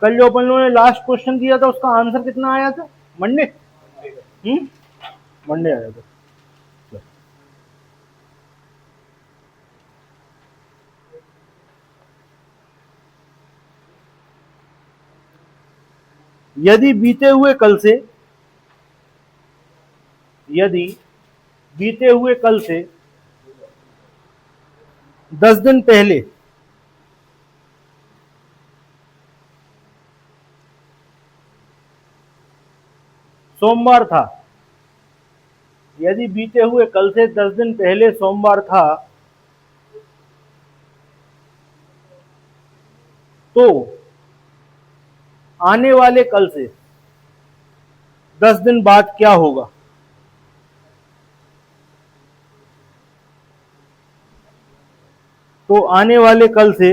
कल जो अपन लोगों ने लास्ट क्वेश्चन दिया था उसका आंसर कितना आया था? मंडे। मंडे आया था। यदि बीते हुए कल से 10 दिन पहले सोमवार था, यदि बीते हुए कल से 10 दिन पहले सोमवार था, तो आने वाले कल से 10 दिन बाद क्या होगा? तो आने वाले कल से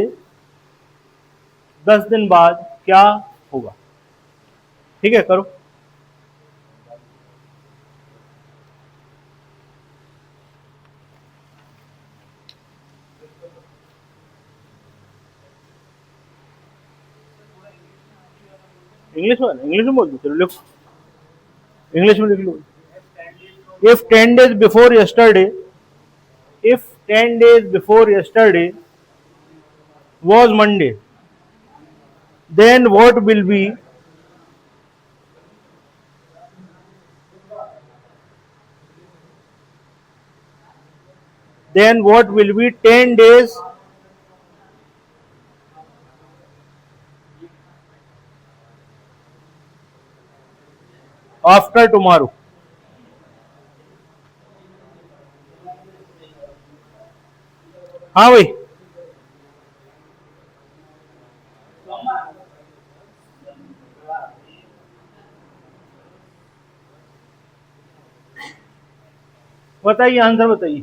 10 दिन बाद क्या होगा? ठीक है, करो। इंग्लिश में बोल दो, चलो लिखो, इंग्लिश में लिख लो। If 10 days before yesterday was Monday, then what will be then what will be 10 days after tomorrow? हाँ भाई, बताइए, आंसर बताइए।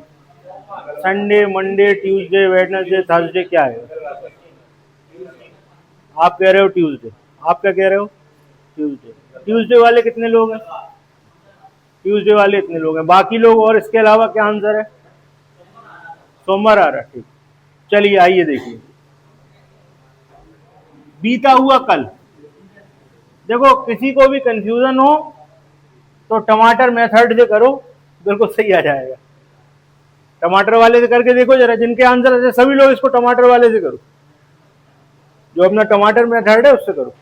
Sunday, Monday, Tuesday, Wednesday, Thursday क्या है? आप कह रहे हो ट्यूसडे, आप क्या कह रहे हो? ट्यूसडे। ट्यूसडे वाले कितने लोग हैं? ट्यूसडे वाले इतने लोग हैं, बाकी लोग और इसके अलावा क्या आंसर है? सोमवार आ रहा है। ठीक, चलिए आइए देखिए, बीता हुआ कल। देखो, किसी को भी कंफ्यूजन हो तो टमाटर मेथड से करो, बिल्कुल सही आ जाएगा। टमाटर वाले से करके देखो जरा, जिनके आंसर है सभी लोग इसको टमाटर वाले से करो, जो अपना टमाटर मेथड है उससे करो।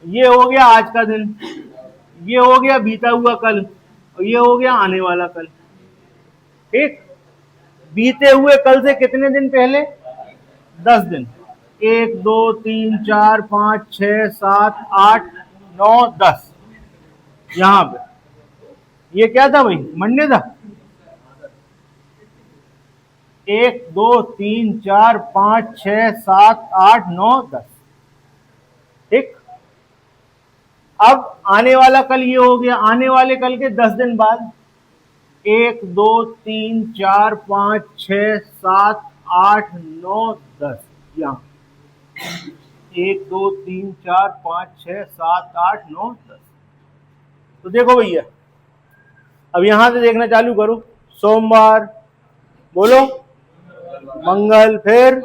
ये हो गया आज का दिन, ये हो गया बीता हुआ कल, और ये हो गया आने वाला कल। ठीक, बीते हुए कल से कितने दिन पहले? 10 दिन। 1 2 3 4 5 6 7 8 9 10। यहां पे ये क्या था भाई? मंडे था। 1 2 3 4 5 6 7 8 9 10। ठीक, अब आने वाला कल ये हो गया, आने वाले कल के 10 दिन बाद 1 2 3 4 5 6 7 8 9 10। यहां 1 2 3 4 5 6 7 8 9 10। तो देखो भैया, अब यहां से देखना चालू करो। सोमवार, बोलो, मंगल, फिर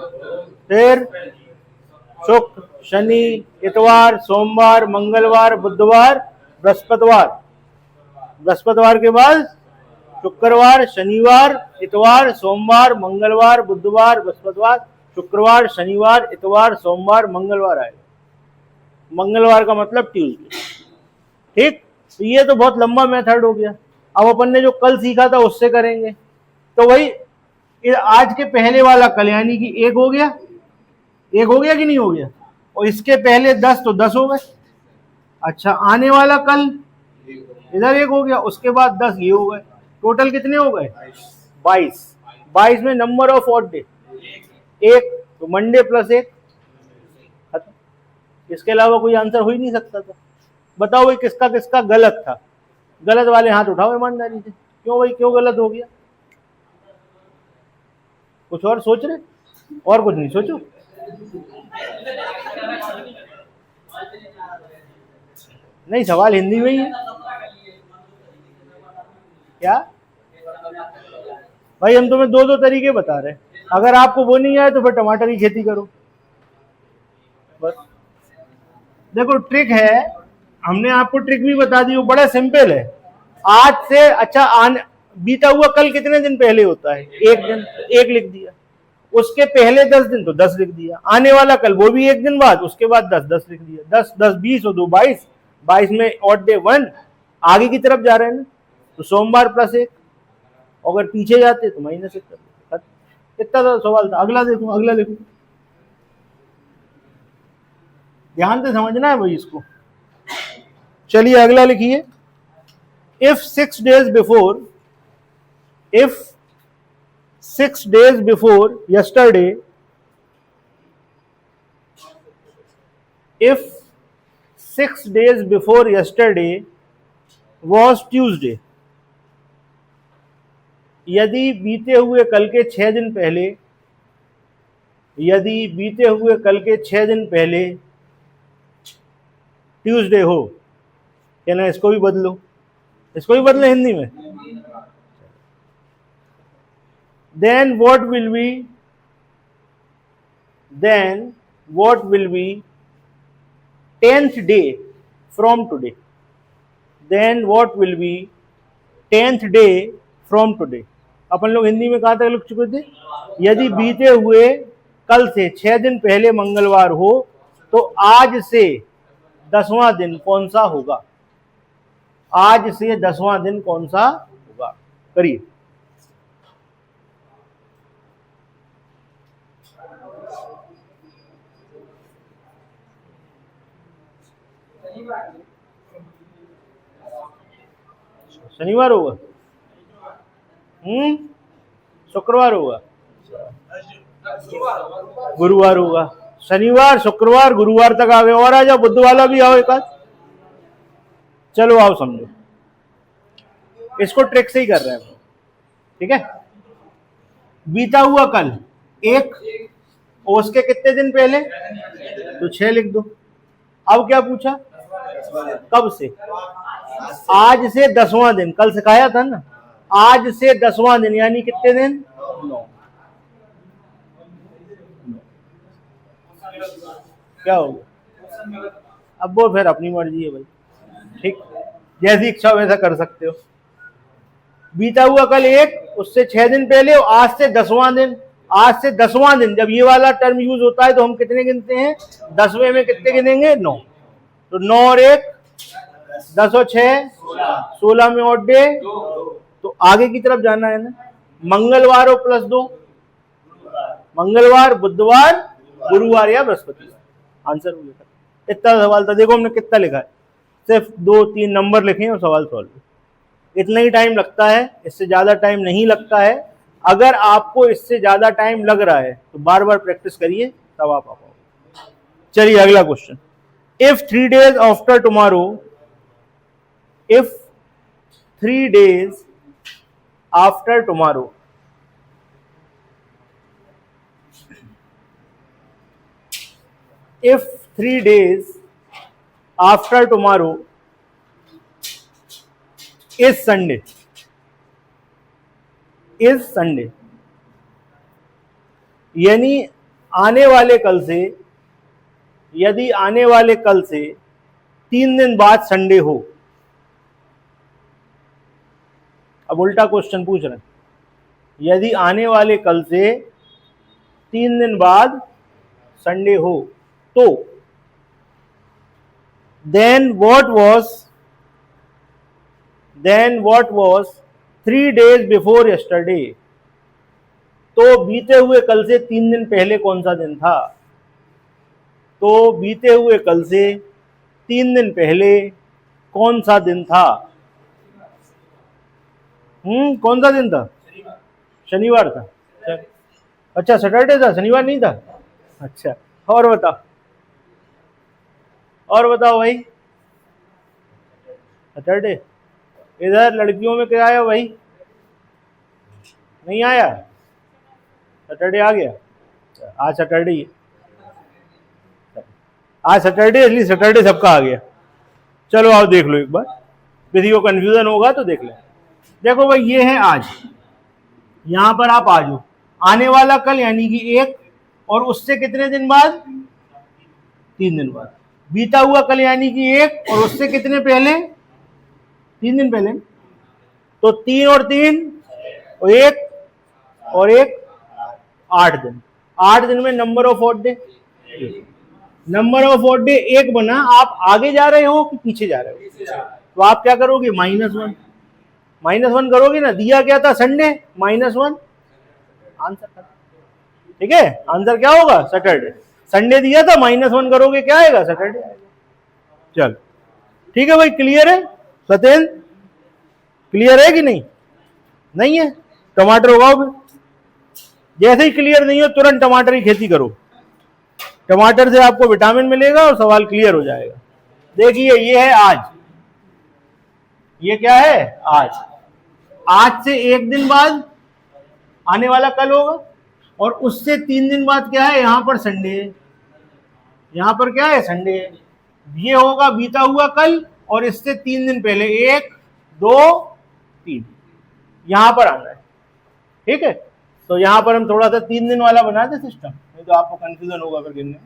शुक्र, शनि, इतवार, सोमवार, मंगलवार, बुधवार, बृहस्पतिवार। बृहस्पतिवार के बाद शुक्रवार, शनिवार, इतवार, सोमवार, मंगलवार, बुधवार, बृहस्पतिवार, शुक्रवार, शनिवार, इतवार, सोमवार, मंगलवार आएगा। मंगलवार का मतलब ट्यूसडे। ठीक, तो ये तो बहुत लंबा मेथड हो गया। अब अपन ने जो कल सीखा था उससे करेंगे। तो वही आज के पहले वाला कल, यानी कि 1 हो गया, 1 हो गया कि नहीं हो गया? और इसके पहले 10, तो 10 हो गए। अच्छा, आने वाला कल इधर 1 हो गया, उसके बाद 10 ये हो गए। टोटल कितने हो गए? 22। 22 में नंबर ऑफ ऑड डे 1, तो मंडे प्लस 1। इसके अलावा कोई आंसर हो ही नहीं सकता था। बताओ भाई, किसका किसका गलत था? गलत वाले हाथ उठाओ ईमानदारी से। क्यों भाई, क्यों गलत हो गया? कुछ और सोच रहे? और कुछ नहीं सोचो। नहीं, सवाल हिंदी में ही है। क्या भाई, हम तुम्हें 2 तरीके बता रहे हैं। अगर आपको वो नहीं आए तो फिर टमाटर की खेती करो। बस देखो ट्रिक है, हमने आपको ट्रिक भी बता दी, वो बड़ा सिंपल है। आज से अच्छा बीता हुआ कल कितने दिन पहले होता है? एक दिन, तो एक लिख दिया। उसके पहले 10 दिन तो 10 लिख दिया। आने वाला कल वो भी एक दिन बाद, उसके बाद 10 10 लिख दिया। 10 10 20 और 2 22, 22 में ऑड डे 1 आगे की तरफ जा रहे हैं ना, तो सोमवार प्लस 1, अगर पीछे जाते तो माइनस 1 कर देते। कितना था सवाल था? अगला देखो, अगला देखो, ध्यान से समझना है भाई इसको। चलिए अगला लिखिए। If 6 days before, if 6 days before yesterday, if 6 days before yesterday was Tuesday, यदि बीते हुए कल के 6 दिन पहले, यदि बीते हुए कल के 6 दिन पहले ट्यूसडे हो, कहना इसको भी बदलो, इसको भी बदले हिंदी में। then what will be 10th day from today, then what will be 10th day from today। अपन लोग हिंदी में कहाँ तक लिख चुके थे? यदि बीते हुए कल से 6 दिन पहले मंगलवार हो तो आज से 10वां दिन कौन सा होगा? आज से 10वां दिन कौन सा होगा? करिए। शनिवार होगा? शुक्रवार होगा? गुरुवार होगा? शनिवार शुक्रवार गुरुवार तक आ गए, और आ जाओ, बुध वाला भी आओ एक आध। चलो आओ समझो, इसको ट्रिक से ही कर रहे हैं, ठीक है। बीता हुआ कल एक, और उसके कितने दिन पहले? तो 6 लिख दो। अब क्या पूछा? कब से? आज से 10वां दिन, कल सिखाया था ना, आज से 10वां दिन यानी कितने दिन? 9। क्या होगा? अब वो फिर अपनी मर्जी है भाई, ठीक, जैसी इच्छा वैसा कर सकते हो। बीता हुआ कल एक, उससे 6 दिन पहले, और आज से 10वां दिन। आज से 10वां दिन जब ये वाला टर्म यूज होता है तो हम कितने गिनते हैं? 10वें में कितने गिनेंगे? 9। तो 9 और 1 10 और 6 16 में ऑड डे, तो आगे की तरफ जाना है ना। मंगलवार और प्लस 2, मंगलवार बुधवार गुरुवार या बृहस्पतिवार। आंसर हो गया। इतना सवाल था, देखो हमने कितना लिखा है, सिर्फ 2-3 नंबर लिखे हैं और सवाल सॉल्व। इतना ही टाइम लगता है, इससे ज्यादा टाइम नहीं लगता है। अगर आपको इससे ज्यादा टाइम लग रहा है तो बार बार प्रैक्टिस करिए, तब आप आ पाओगे। चलिए अगला question. If 3 days after tomorrow, if 3 days after tomorrow, if 3 days after tomorrow is Sunday, is Sunday, यानी आने वाले कल से, यदि आने वाले कल से 3 दिन बाद संडे हो। अब उल्टा क्वेश्चन पूछ रहे हैं, यदि आने वाले कल से 3 दिन बाद संडे हो तो then what was 3 days before yesterday, तो बीते हुए कल से 3 दिन पहले कौन सा दिन था? तो बीते हुए कल से 3 दिन पहले कौन सा दिन था? कौन सा दिन था? शनिवार था। अच्छा सैटरडे था, शनिवार नहीं था। अच्छा और बताओ, और बताओ भाई। सैटरडे। इधर लड़कियों में क्या आया भाई? नहीं आया? सैटरडे आ गया। आज सैटरडे ही, आज सैटरडे, इसलिए सैटरडे सबका आ गया। चलो आओ देख लो एक बार, किसी को कंफ्यूजन होगा तो देख लें। देखो भाई ये है आज, यहां पर आप आ जाओ। आने वाला कल यानी कि 1, और उससे कितने दिन बाद? 3 दिन बाद। बीता हुआ कल यानी कि 1, और उससे कितने पहले? 3 दिन पहले। तो 3 और 3 और 1 और 1 8 दिन। 8 दिन में number of odd day, number of odd day 1 बना। आप आगे जा रहे हो कि पीछे जा रहे हो? तो आप क्या करोगे? -1 -1 करोगे ना। दिया क्या था? Sunday, -1 answer. ठीक है, आंसर क्या होगा? सैटरडे। संडे दिया था, -1 करोगे, क्या आएगा? सैटरडे आएगा। चल ठीक है भाई, क्लियर है? सत्येंद्र क्लियर है कि नहीं? नहीं है? टमाटर उगाओ फिर। जैसे ही क्लियर नहीं हो तुरंत टमाटर की खेती करो। टमाटर से आपको विटामिन मिलेगा और सवाल क्लियर हो जाएगा। देखिए ये है आज, ये क्या है? आज। आज से 1 दिन बाद आने वाला कल होगा, और उससे 3 दिन बाद क्या है? यहां पर संडे है, यहां पर क्या है? संडे है। ये होगा बीता हुआ कल, और इससे 3 दिन पहले 1 2 3 यहां पर आना है। ठीक है, तो यहां पर हम थोड़ा सा 3 दिन वाला बना दे सिस्टम, नहीं तो आपको कंफ्यूजन होगा फिर गिनने में।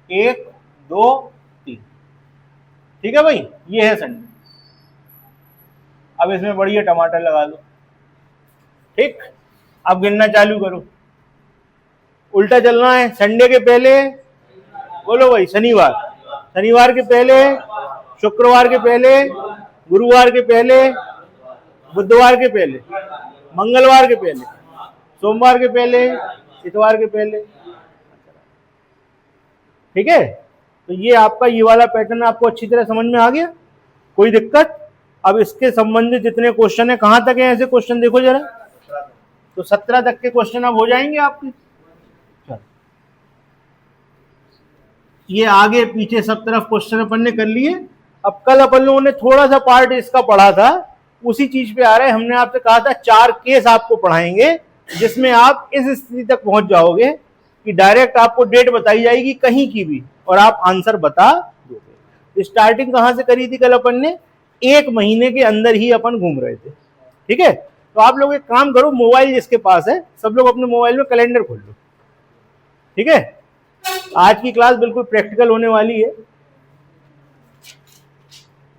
1 2 3। ठीक है भाई, ये है संडे। अब इसमें बढ़िया टमाटर लगा दो। ठीक, अब गिनना चालू करो। उल्टा चलना है। संडे के पहले बोलो भाई शनिवार, शनिवार के पहले शुक्रवार के पहले, गुरुवार के पहले, बुधवार के पहले, मंगलवार के पहले, सोमवार के पहले, इतवार के पहले। ठीक है, तो ये आपका ये वाला पैटर्न आपको अच्छी तरह समझ में आ गया? कोई दिक्कत? अब इसके संबंधित जितने क्वेश्चन है, कहां तक है ऐसे क्वेश्चन देखो जरा। तो 17 तक के क्वेश्चन अब हो जाएंगे आपके। ये आगे पीछे सब तरफ क्वेश्चन अपन ने कर लिए। अब कल अपन लोगों ने थोड़ा सा पार्ट इसका पढ़ा था, उसी चीज पे आ रहे हैं। हमने आपसे कहा था 4 केस आपको पढ़ाएंगे, जिसमें आप इस स्थिति तक पहुंच जाओगे कि डायरेक्ट आपको डेट बताई जाएगी कहीं की भी, और आप आंसर बता दोगे। स्टार्टिंग कहां से करी थी कल अपन ने? 1 महीने के अंदर ही अपन घूम रहे थे। ठीक है, तो आप लोग एक काम करो, मोबाइल जिसके पास है सब लोग अपने मोबाइल में कैलेंडर खोल लो। ठीक है, आज की क्लास बिल्कुल प्रैक्टिकल होने वाली है।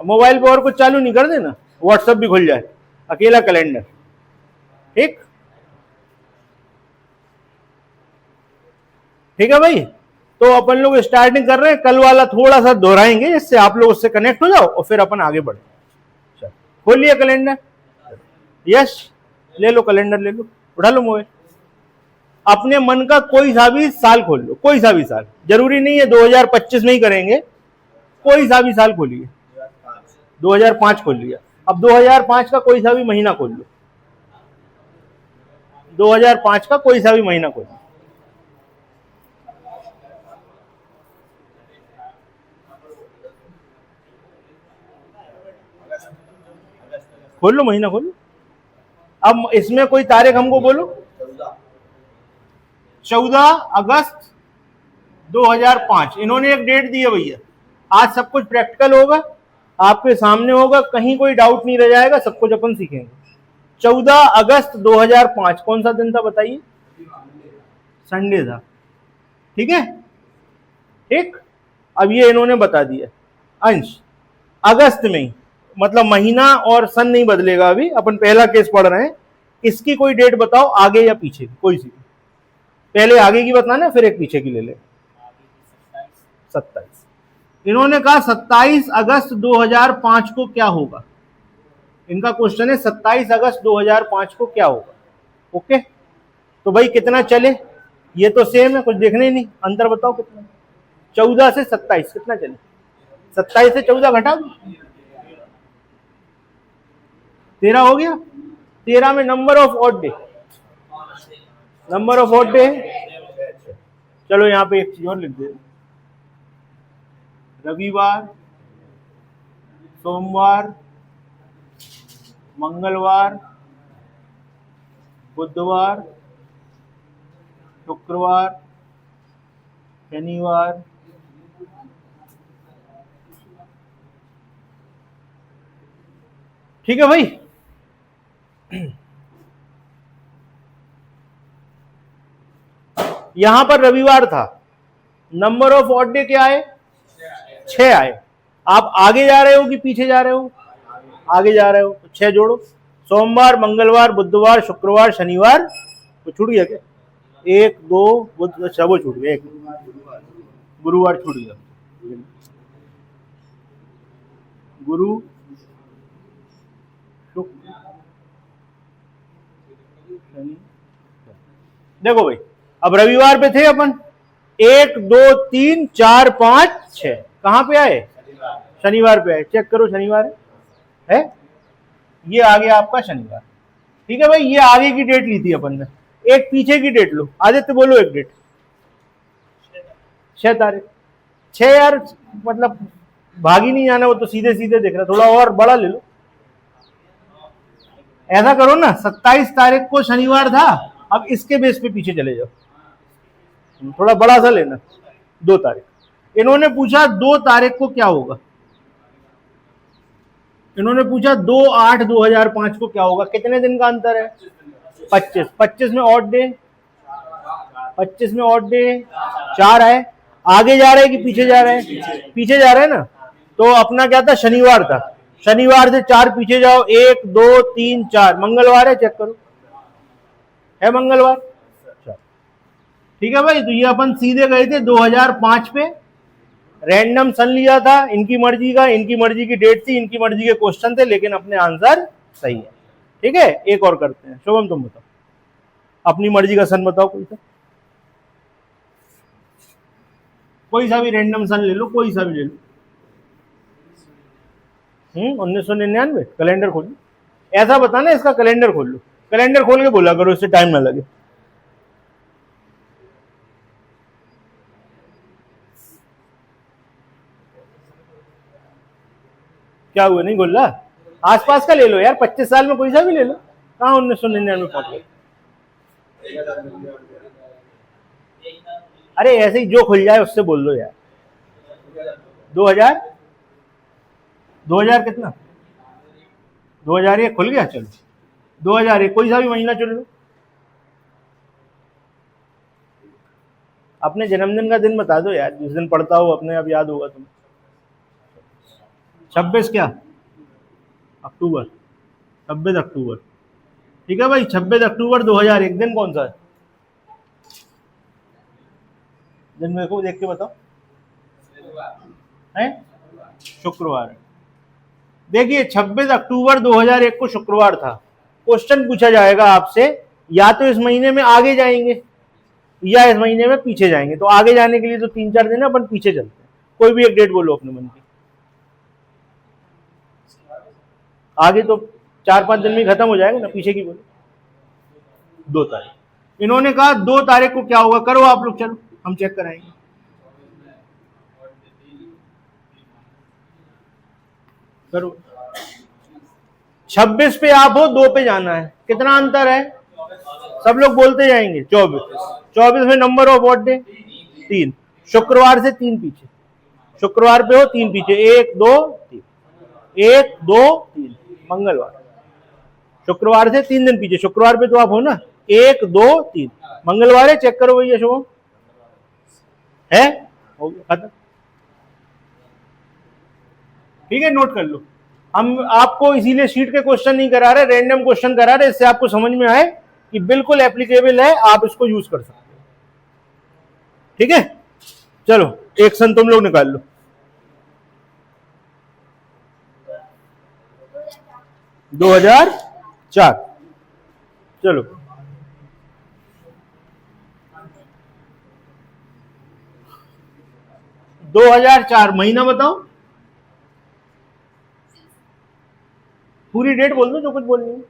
मोबाइल पे और कुछ चालू नहीं कर देना, व्हाट्सएप भी खुल जाए, अकेला कैलेंडर। ठीक, ठीक है भाई। तो अपन लोग स्टार्टिंग कर रहे हैं, कल वाला थोड़ा सा दोहराएंगे जिससे आप लोग उससे कनेक्ट हो जाओ और फिर अपन आगे बढ़े। चल खोल लिया कैलेंडर? यस, ले लो कैलेंडर, ले लो, उठा लो मोबाइल। अपने मन का कोई सा भी साल खोल लो, कोई सा भी साल, जरूरी नहीं है 2025 में ही करेंगे, कोई सा भी साल खोलिए। 2005 खोल लिया। अब 2005 का कोई सा भी महीना खोल लो, 2005 का कोई सा भी महीना खोल लो। खोल लो, महीना खोल लो। अब इसमें कोई तारीख हमको बोलो। 14 अगस्त 2005 इन्होंने एक डेट दी है भैया। आज सब कुछ प्रैक्टिकल होगा, आपके सामने होगा, कहीं कोई डाउट नहीं रह जाएगा, सब कुछ अपन सीखेंगे। 14 अगस्त 2005 कौन सा दिन था बताइए? संडे था। ठीक है, ठीक। अब ये इन्होंने बता दिया अंश अगस्त में ही, मतलब महीना और सन नहीं बदलेगा। अभी अपन पहला केस पढ़ रहे हैं, इसकी कोई डेट बताओ, आगे या पीछे की, कोई सी। पहले आगे की बताना, फिर एक पीछे की ले ले। 27। इन्होंने कहा 27 अगस्त 2005 को क्या होगा। इनका क्वेश्चन है 27 अगस्त 2005 को क्या होगा। ओके, तो भाई कितना चले? ये तो सेम है, कुछ देखने ही नहीं, अंतर बताओ कितना। 14 से 27 कितना चले? 27 से 14 घटा दो, 13 हो गया। 13 में number of odd day, number of odd day. चलो यहां पे एक चीज और लिख दे, रविवार, सोमवार, मंगलवार, बुधवार, शुक्रवार, शनिवार, ठीक है भाई। यहां पर रविवार था, नंबर ऑफ ऑड डे क्या है? 6 आए। आप आगे जा रहे हो कि पीछे जा रहे हो? आगे जा रहे हो, तो 6 जोड़ो। सोमवार, मंगलवार, बुधवार, शुक्रवार, शनिवार, तो छूट गया क्या? 1 2 बुध, अच्छा वो छूट गया, एक गुरुवार छूट गया। गुरु शुक्र शनि। देखो भाई, अब रविवार पे थे अपन, 1 2 3 4 5 6, कहां पे आए? शनिवार पे आए। चेक करो शनिवार है, ये आ गया आपका शनिवार। ठीक है भाई, ये आगे की डेट ली थी अपन ने, एक पीछे की डेट लो। आदित्य बोलो एक डेट। 6 तारीख। 6 यार, मतलब भागी नहीं जाना, वो तो सीधे सीधे देख रहा, थोड़ा और बड़ा ले लो। ऐसा करो ना, 27 तारीख को शनिवार था, अब इसके बेस पे पीछे चले जाओ, थोड़ा बड़ा सा लेना। 2 तारीख इन्होंने पूछा, 2 तारीख को क्या होगा? इन्होंने पूछा 2/8/2005 को क्या होगा? कितने दिन का अंतर है? 25। 25 में ऑड डे, 25 में ऑड डे 4 आए। आगे जा रहे हैं कि पीछे जा रहे हैं? पीछे जा रहे हैं ना, तो अपना क्या था? शनिवार था। शनिवार से 4 पीछे जाओ, 1 2 3 4, मंगलवार है, चेक करो, है मंगलवार। ठीक है भाई, तो ये अपन सीधे गए थे 2005 पे, रैंडम सन लिया था, इनकी मर्जी का, इनकी मर्जी की डेट थी, इनकी मर्जी के क्वेश्चन थे, लेकिन अपने आंसर सही है। ठीक है, एक और करते हैं। शुभम तुम बताओ, अपनी मर्जी का सन बताओ, कोई सा भी रैंडम सन ले लो, कोई सा भी ले लो। 1999। कैलेंडर खोल लो, ऐसा बताना, इसका कैलेंडर खोल लो, कैलेंडर खोल के बोला करो, इससे टाइम ना लगे। क्या हुआ, नहीं बोल रहा? आसपास का ले लो यार, 25 साल में कोई सा भी ले लो। कहाँ 1999 पहुंच गए? अरे ऐसे ही जो खुल जाए उससे बोल दो यार। 2000 2000 कितना? 2001 खुल गया, चलो 2001 कोई सा भी महीना चुन लो। अपने जन्मदिन का दिन बता दो यार, जिस दिन पढ़ता हो, अपने आप याद होगा तुम्हें। 26 क्या? अक्टूबर, 26 अक्टूबर। ठीक है भाई, 26 अक्टूबर 2001 दिन कौन सा है? दिन मेरे को देख के बताओ। है शुक्रवार। देखिए 26 अक्टूबर 2001 को शुक्रवार था। क्वेश्चन पूछा जाएगा आपसे, या तो इस महीने में आगे जाएंगे या इस महीने में पीछे जाएंगे। तो आगे जाने के लिए तो 3-4 दिन है, अपन पीछे चलते हैं। कोई भी एक डेट बोलो अपने मन की। आगे तो 4-5 दिन में खत्म हो जाएगा ना, पीछे की बोलो। 2 तारीख। इन्होंने कहा 2 तारीख को क्या होगा? करो आप लोग, चलो हम चेक कराएंगे। करो। 26 पे आप हो, 2 पे जाना है, कितना अंतर है? सब लोग बोलते जाएंगे। 24 में नंबर ऑफ व्हाट डे? 3। शुक्रवार से 3 पीछे, शुक्रवार पे हो 3 पीछे, 1 2 3, 1 2 3, मंगलवार। शुक्रवार से 3 दिन पीछे, शुक्रवार पे तो आप हो ना, 1 2 3, मंगलवार है, चेक करो भैया। शुभम है, हो गया खत्म। ठीक है, नोट कर लो। हम आपको इसीलिए शीट के क्वेश्चन नहीं करा रहे, रैंडम क्वेश्चन करा रहे, इससे आपको समझ में आए कि बिल्कुल एप्लीकेबल है, आप इसको यूज कर सकते हो। ठीक है, चलो एक सन तुम लोग निकाल लो। 2004। चलो 2004 महीना बताओ, पूरी डेट बोल दो जो कुछ बोलनी है।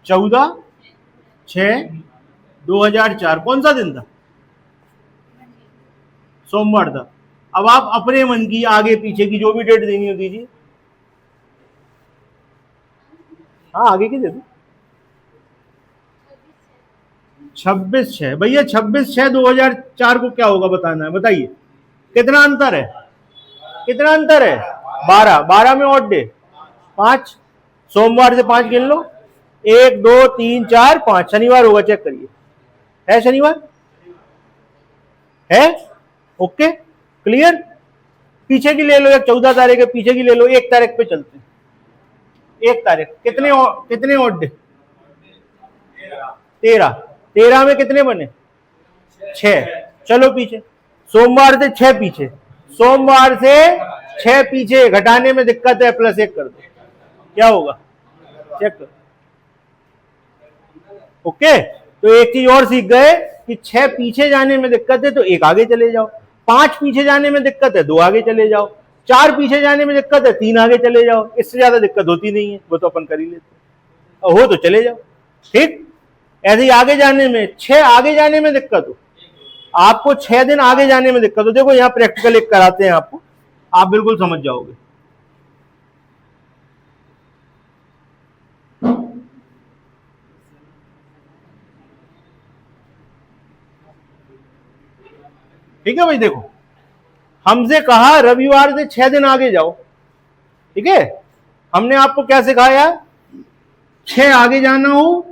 14/6/2004 कौन सा दिन था? सोमवार था। अब आप अपने मन की आगे पीछे की जो भी डेट देनी हो दीजिए। हाँ आगे की दे दो। 26/6 भैया, 26/6/2004 को क्या होगा बताना है, बताइए। कितना अंतर है? कितना अंतर है? 12। 12 में ऑड डे 5, सोमवार से 5 गिन लो, 1 2 3 4 5, शनिवार होगा, चेक करिए। है शनिवार? है ओके क्लियर। पीछे की ले लो, एक 14 तारीख है, पीछे की ले लो, 1 तारीख पे चलते हैं। 1 तारीख कितने ओड डे? 13। 13 में कितने बने? 6। चलो पीछे, सोमवार से 6 पीछे, सोमवार से 6 पीछे, घटाने में दिक्कत है, +1 कर दो, क्या होगा? चेक करो। ओके, तो एक चीज और सीख गए कि 6 पीछे जाने में दिक्कत है तो 1 आगे चले जाओ, 5 पीछे जाने में दिक्कत है 2 आगे चले जाओ, 4 पीछे जाने में दिक्कत है 3 आगे चले जाओ। इससे ज्यादा दिक्कत होती नहीं है, वो तो अपन कर ही लेते हैं, और हो तो चले जाओ। ठीक, ऐसे ही आगे जाने में, 6 आगे जाने में दिक्कत हो, आपको 6 दिन आगे जाने में दिक्कत हो, देखो यहाँ प्रैक्टिकल एक कराते हैं आपको, आप बिल्कुल समझ जाओगे। ठीक है भाई, देखो हमसे कहा रविवार से 6 दिन आगे जाओ, ठीक है। हमने आपको क्या सिखाया? 6 आगे जाना हो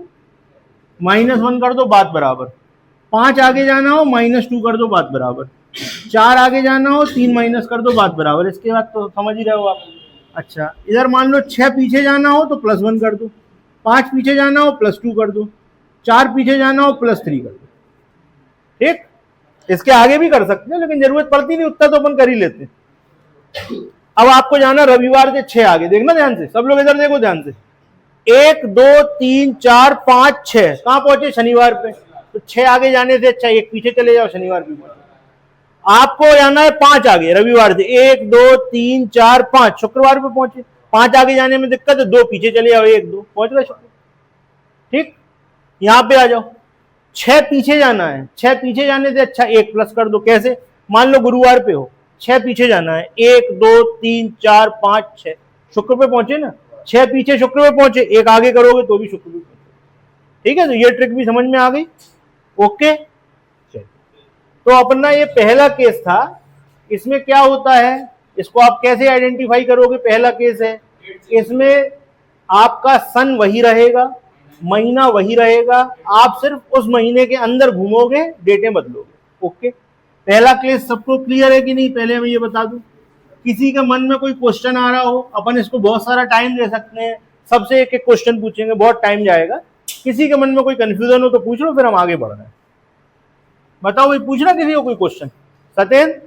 -1 कर दो, बात बराबर। 5 आगे जाना हो -2 कर दो, बात बराबर। 4 आगे जाना हो 3 माइनस कर दो, बात बराबर। इसके बाद तो समझ ही रहे हो आप। अच्छा, इधर मान लो 6 पीछे जाना हो तो +1 कर दो, 5 पीछे जाना हो +2 कर दो, 4 पीछे जाना हो +3 कर दो। ठीक, इसके आगे भी कर सकते हैं, लेकिन जरूरत पड़ती नहीं, उतना तो अपन कर ही लेते। अब आपको जाना रविवार से 6 आगे, देखना ध्यान से, सब लोग इधर देखो ध्यान से। 1 2 3 4 5 6, कहां पहुंचे? शनिवार पे। तो 6 आगे जाने से अच्छा 1 पीछे चले जाओ, शनिवार पे पहुंचे। आपको जाना है 5 आगे रविवार से, 1 2 3 4 5, शुक्रवार पे पहुंचे। 5 आगे जाने में दिक्कत है, 2 पीछे चले जाओ, 1 2 पहुंच गए। ठीक, यहां पे आ जाओ, 6 पीछे जाना है, 6 पीछे जाने से अच्छा 1 प्लस कर दो। कैसे? मान लो गुरुवार पे हो, 6 पीछे जाना है, 1 2 3 4 5 6, शुक्र पे पहुंचे ना, 6 पीछे शुक्र पे पहुंचे, 1 आगे करोगे तो भी शुक्र पे पहुंचे। ठीक है, तो ये ट्रिक भी समझ में आ गई। ओके, तो अपना ये पहला केस था। इसमें क्या होता है, इसको आप कैसे आइडेंटिफाई करोगे? पहला केस है, इसमें आपका सन वही रहेगा, महीना वही रहेगा, आप सिर्फ उस महीने के अंदर घूमोगे, डेटें बदलोगे। ओके, पहला केस सबको क्लियर है कि नहीं? पहले मैं ये बता दूं, किसी के मन में कोई क्वेश्चन आ रहा हो, अपन इसको बहुत सारा टाइम दे सकते हैं, सबसे एक एक क्वेश्चन पूछेंगे, बहुत टाइम जाएगा। किसी के मन में कोई कंफ्यूजन हो तो पूछ लो, फिर हम आगे बढ़ रहे हैं। बताओ भाई, पूछना किसी को कोई क्वेश्चन? सत्येंद्र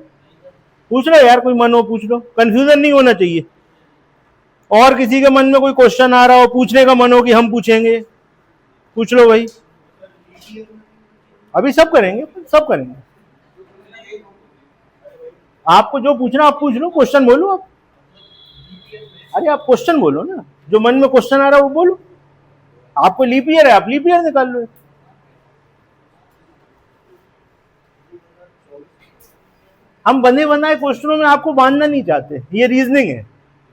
पूछ लो यार, कोई मन हो पूछ लो, कंफ्यूजन नहीं होना चाहिए। और किसी के मन में कोई क्वेश्चन आ रहा हो, पूछने का मन हो कि हम पूछेंगे, पूछ लो भाई। अभी सब करेंगे, सब करेंगे। आपको जो पूछना आप पूछ लो, क्वेश्चन बोलो आप। अरे आप क्वेश्चन बोलो ना, जो मन में क्वेश्चन आ रहा है वो बोलो। आपको लीप ईयर है, आप लीप ईयर निकाल लो। हम बंधे बनाए क्वेश्चनों में आपको बांधना नहीं चाहते, ये रीजनिंग है।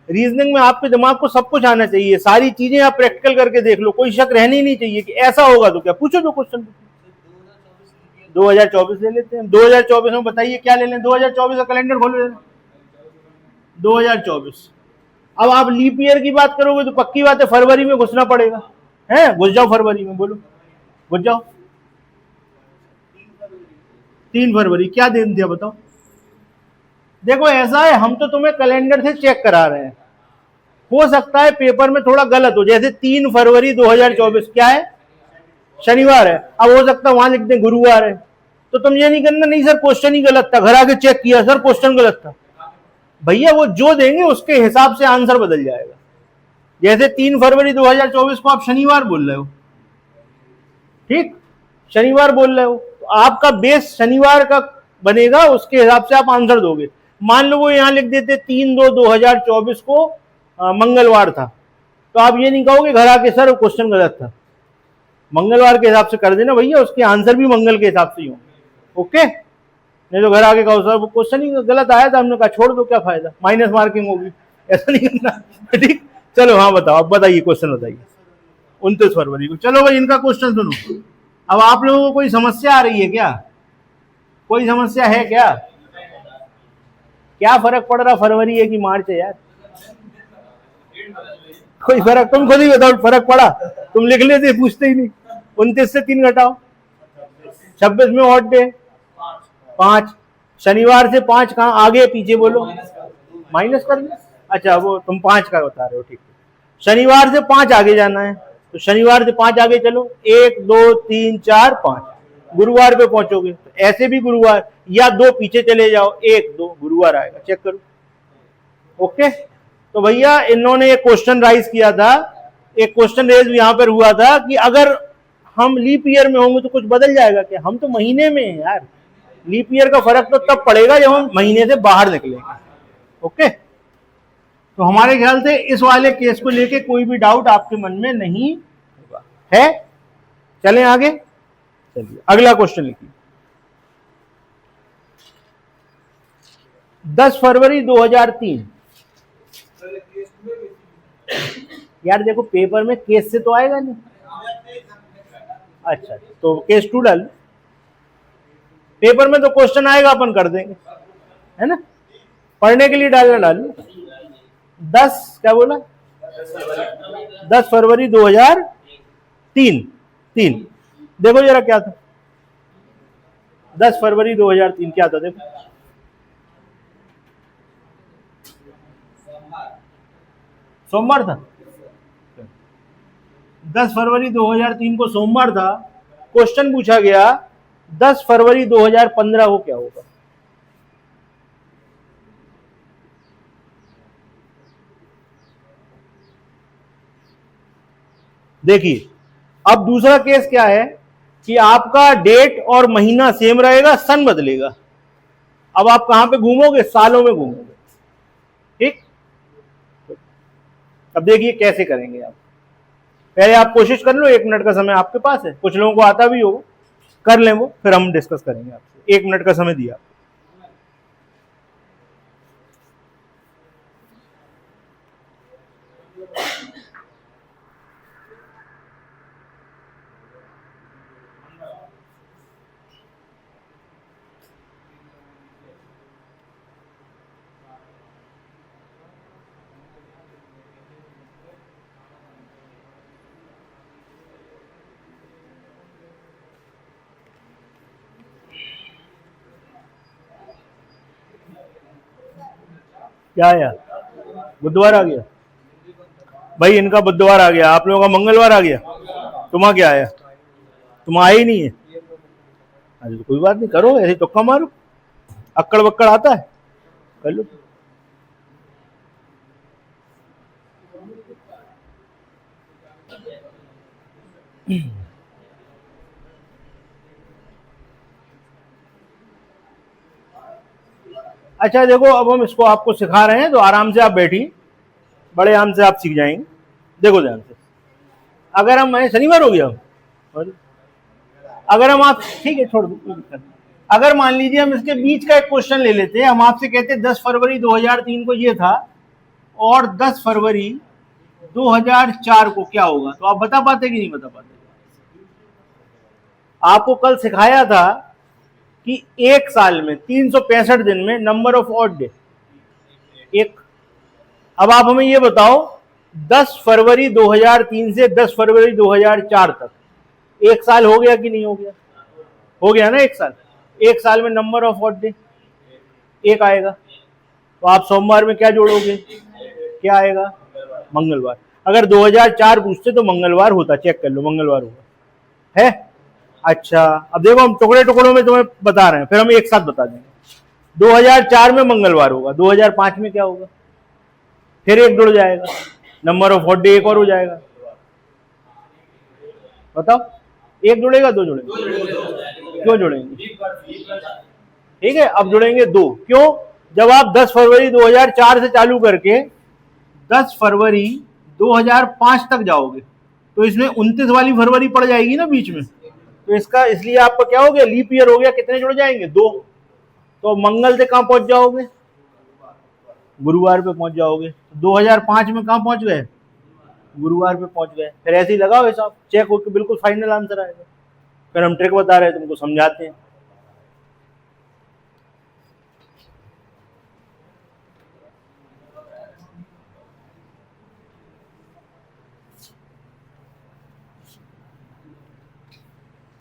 रीजनिंग में आपके दिमाग को सब कुछ आना चाहिए, सारी चीजें आप प्रैक्टिकल करके देख लो, कोई शक रहनी नहीं चाहिए कि ऐसा होगा तो क्या। पूछो जो क्वेश्चन। 2024 ले लेते हैं। 2024 में बताइए क्या ले लें? 2024 का कैलेंडर खोल लेना, 2024। अब आप लीप ईयर की बात करोगे तो पक्की बात है फरवरी में घुसना पड़ेगा, है? घुस जाओ फरवरी में, बोलो घुस जाओ। 3 फरवरी क्या दिन दिया बताओ? देखो ऐसा है, हम तो तुम्हें कैलेंडर से चेक करा रहे हैं, हो सकता है पेपर में थोड़ा गलत हो, जैसे 3 फरवरी 2024 क्या है? शनिवार है। अब हो सकता है वहां लिख दें गुरुवार है, तो तुम ये नहीं करना नहीं सर क्वेश्चन ही गलत था, घर आके चेक किया सर क्वेश्चन गलत था। भैया वो जो देंगे उसके हिसाब से आंसर बदल जाएगा। जैसे 3 फरवरी 2024 को आप शनिवार बोल रहे हो, ठीक, शनिवार बोल रहे हो, तो आपका बेस शनिवार का बनेगा, उसके हिसाब से आप आंसर दोगे। मान लो वो यहां लिख देते 3/2/2024 को मंगलवार था, तो आप ये नहीं कहोगे घर आके सर क्वेश्चन गलत था, मंगलवार के हिसाब से कर देना भैया, उसके आंसर भी मंगल के हिसाब से ही होंगे। ओके, नहीं तो घर आके कहो सर वो क्वेश्चन ही गलत आया था, हमने कहा छोड़ दो, क्या फायदा, माइनस मार्किंग होगी, ऐसा नहीं करना। ठीक, चलो हाँ बताओ, अब बताइए क्वेश्चन बताइए। 29 फरवरी को, चलो भाई इनका क्वेश्चन सुनो। अब आप लोगों को कोई समस्या आ रही है क्या? कोई समस्या है क्या? क्या फर्क पड़ रहा फरवरी है कि मार्च है यार? कोई फर्क? तुम खुद ही बताओ, फर्क पड़ा? तुम लिख लेते, पूछते ही नहीं। 29 से 3 घटाओ, 26 में ऑड डे 5, शनिवार से 5 कहाँ आगे पीछे बोलो, माइनस कर दो। अच्छा वो तुम 5 का बता रहे हो, ठीक है। शनिवार से 5 आगे जाना है, तो शनिवार से 5 आगे चलो, 1 2 3 4 5, गुरुवार पे पहुंचोगे। तो ऐसे भी गुरुवार, या 2 पीछे चले जाओ, 1 2 गुरुवार आएगा, चेक करो। ओके, तो भैया इन्होंने एक क्वेश्चन राइज किया था, एक क्वेश्चन रेज यहां पर हुआ था कि अगर हम लीप ईयर में होंगे तो कुछ बदल जाएगा क्या? हम तो महीने में हैं यार, लीप ईयर का फर्क तो तब पड़ेगा जब हम महीने से बाहर निकलेंगे। ओके, तो हमारे ख्याल से इस वाले केस को लेके कोई भी डाउट आपके मन में नहीं होगा, है? चलें आगे, चलिए अगला क्वेश्चन लिखिए। 10 फरवरी 2003। यार देखो पेपर में केस से तो आएगा नहीं। अच्छा, तो केस 2 डाल, पेपर में तो क्वेश्चन आएगा, अपन कर देंगे, है ना? पढ़ने के लिए डालना डाल। 10 क्या बोला? 10 फरवरी 2003। 3 देखो जरा क्या था, 10 फरवरी 2003 क्या था, देखो। सोमवार था। 10 फरवरी 2003 को सोमवार था। क्वेश्चन पूछा गया 10 फरवरी 2015 को क्या होगा? देखिए, अब दूसरा केस क्या है कि आपका डेट और महीना सेम रहेगा, सन बदलेगा। अब आप कहां पे घूमोगे? सालों में घूमोगे, ठीक। अब देखिए कैसे करेंगे आप। पहले आप कोशिश कर लो, 1 मिनट का समय आपके पास है, कुछ लोगों को आता भी होगा, कर लें वो, फिर हम डिस्कस करेंगे आपसे। 1 मिनट का समय दिया। क्या आया? बुधवार आ गया भाई, इनका बुधवार आ गया, आप लोगों का मंगलवार आ गया, तुम्हारा क्या आया? तुम आए ही नहीं है। अरे तो कोई बात नहीं, करो ऐसे, तुक्का मारो, अक्कड़ बक्कड़ आता है, कर लो। अच्छा देखो, अब हम इसको आपको सिखा रहे हैं, तो आराम से आप बैठिए, बड़े आराम से आप सीख जाएंगे। देखो ध्यान से, अगर हम, शनिवार हो गया, अगर हम आप, ठीक है छोड़ दो, अगर मान लीजिए हम इसके बीच का एक क्वेश्चन ले लेते हैं, हम आपसे कहते 10 फरवरी 2003 को ये था, और 10 फरवरी 2004 को क्या होगा, तो आप बता पाते कि नहीं बता पाते? आपको कल सिखाया था कि एक साल में 365 दिन में नंबर ऑफ ऑड डे एक। अब आप हमें ये बताओ, 10 फरवरी 2003 से 10 फरवरी 2004 तक एक साल हो गया कि नहीं हो गया? हो गया ना एक साल। एक साल में नंबर ऑफ ऑड डे एक आएगा, तो आप सोमवार में क्या जोड़ोगे? क्या आएगा? मंगलवार। अगर 2004 पूछते तो मंगलवार होता, चेक कर लो, मंगलवार होगा, है? अच्छा, अब देखो हम टुकड़े टुकड़ों में तुम्हें बता रहे हैं, फिर हम एक साथ बता देंगे। 2004 में मंगलवार होगा, 2005 में क्या होगा? फिर एक जुड़ जाएगा, नंबर ऑफ ऑड डे एक और हो जाएगा। बताओ, एक जुड़ेगा, 2 जुड़ेंगे? क्यों जुड़ेंगे? ठीक है, अब जुड़ेंगे 2। क्यों? जब आप 10 फरवरी 2004 से चालू करके 10 फरवरी 2005 तक जाओगे, तो इसमें 29 वाली फरवरी पड़ जाएगी ना बीच में, तो इसका, इसलिए आपका क्या हो गया? लीप ईयर हो गया। कितने जुड़ जाएंगे? 2। तो मंगल से कहां पहुंच जाओगे? गुरुवार पे पहुंच जाओगे। 2005 में कहां पहुंच गए? गुरुवार पे पहुंच गए। फिर ऐसे ही लगाओ हिसाब, चेक होकर बिल्कुल फाइनल आंसर आएगा। फिर हम ट्रिक बता रहे हैं, तुमको समझाते हैं।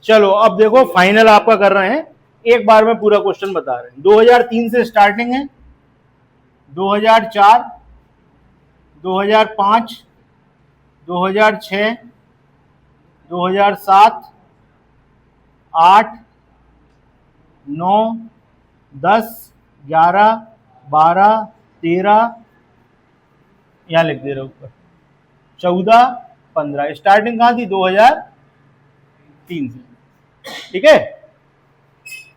चलो अब देखो, फाइनल आपका कर रहे हैं, एक बार में पूरा क्वेश्चन बता रहे हैं। 2003 से स्टार्टिंग है, 2004, 2005, 2006, 2007, 8, 9, 10, 11, 12, 13, यहां लिख दे रहे ऊपर 14, 15। स्टार्टिंग कहां थी? 2003 से। ठीक है,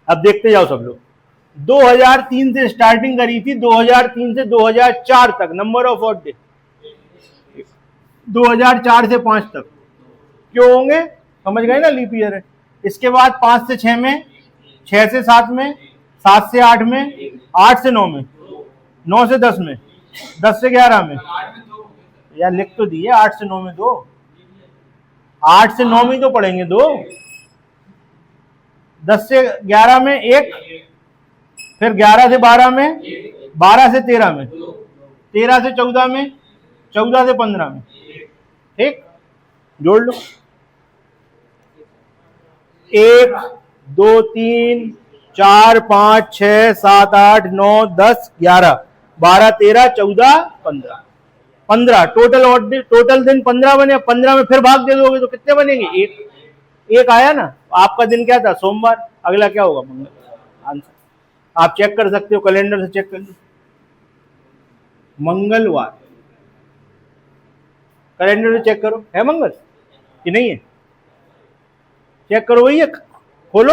अब देखते जाओ सब लोग। 2003 से स्टार्टिंग करी थी, 2003 से 2004 तक नंबर ऑफ ऑड डे, 2004 से 5 तक क्यों होंगे? समझ गए ना, लीप ईयर है। इसके बाद 5 से 6 में, 6 से 7 में, 7 से 8 में, 8 से 9 में, 9 से 10 में, 10 से 11 में। यार लिख तो दिए 8 से 9 में 2, 8 से 9 में तो पढ़ेंगे 2, 10 से 11 में 1, फिर 11 से 12 में, 12 से 13 में, 13 से 14 में, 14 से 15 में। ठीक, जोड़ लो। 1, 2, 3, 4, 5, 6, 7, 8, 9, 10, 11, 12, 13, 14, 15, 15 टोटल दिन 15 बने। 15 में फिर भाग दे दोगे तो कितने बनेंगे? 1 आया ना। आपका दिन क्या था? सोमवार। अगला क्या होगा? मंगल। आंसर आप चेक कर सकते हो, कैलेंडर से चेक कर लो। मंगलवार, कैलेंडर से चेक करो, है मंगल कि नहीं है? चेक करो, वही है। खोलो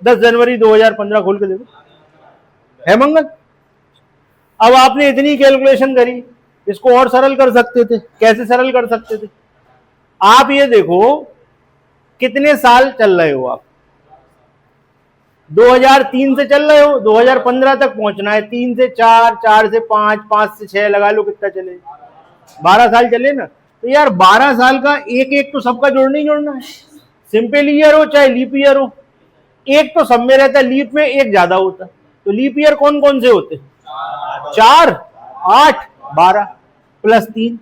10 जनवरी 2015 खोल के देखो, है मंगल। अब आपने इतनी कैलकुलेशन करी, इसको और सरल कर सकते थे। कैसे सरल कर सकते थे? आप ये देखो कितने साल चल रहे हो आप। 2003 से चल रहे हो, 2015 तक पहुंचना है। 3 से 4, 4 से 5, 5 से 6 लगा लो, कितना चले? 12 साल चले ना। तो यार 12 साल का एक एक तो सबका जोड़ना ही जोड़ना है। सिंपल ईयर हो चाहे लीप ईयर हो, एक तो सब में रहता है, लीप में एक ज्यादा होता है। तो लीप ईयर कौन कौन से होते? 4, 8, 12 प्लस 3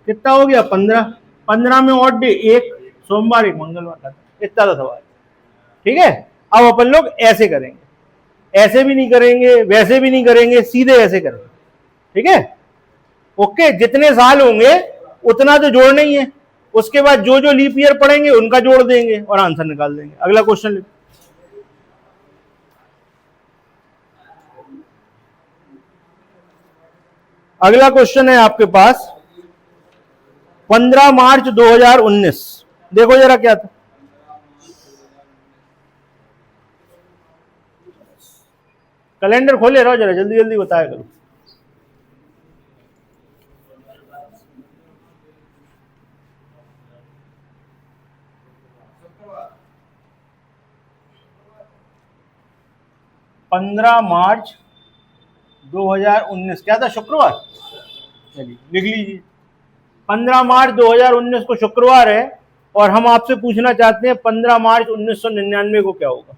कितना हो गया? 15। 15 में ऑड डे 1, सोमवार 1, मंगलवार का। इतना था सवाल। ठीक है, अब अपन लोग ऐसे करेंगे, ऐसे भी नहीं करेंगे, वैसे भी नहीं करेंगे, सीधे ऐसे करेंगे। ठीक है, ओके। जितने साल होंगे उतना तो जोड़ना ही है। उसके बाद जो जो लीप ईयर पढ़ेंगे उनका जोड़ देंगे और आंसर निकाल देंगे। अगला क्वेश्चन लिखो। अगला क्वेश्चन है आपके पास 15 मार्च 2019। देखो जरा क्या था। कैलेंडर खोले रहो जरा, जल्दी जल्दी बताया करो। मार्च 2019 क्या था? शुक्रवार। चलिए लिख लीजिए, 15 मार्च 2019 को शुक्रवार है और हम आपसे पूछना चाहते हैं 15 मार्च 1999 को क्या होगा?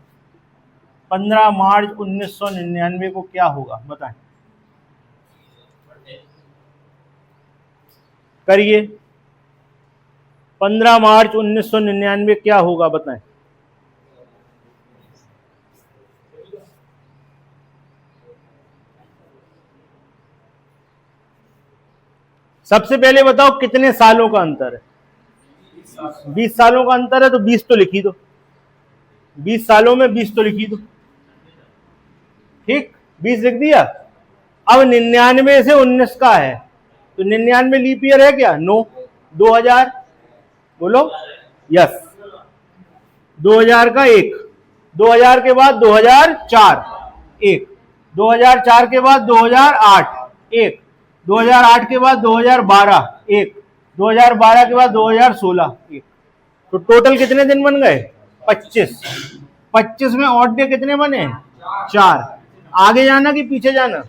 15 मार्च 1999 को क्या होगा बताएं। करिए, 15 मार्च 1999 क्या होगा बताएं। सबसे पहले बताओ कितने सालों का अंतर है? 20 सालों का अंतर है तो 20 तो लिखी दो। 20 सालों में 20 तो लिखी दो। ठीक, 20 लिख दिया। अब 99 से 19 का है तो 99 लीप ईयर है क्या? नो। 2000 बोलो, यस। 2000 का 1, 2000 के बाद 2004 1, 2004 के बाद 2008 1, 2008 के बाद 2012 1, 2012 के बाद 2016 1। तो टोटल कितने दिन बन गए? 25। 25 में ऑड डे कितने बने? 4। आगे जाना कि पीछे जाना?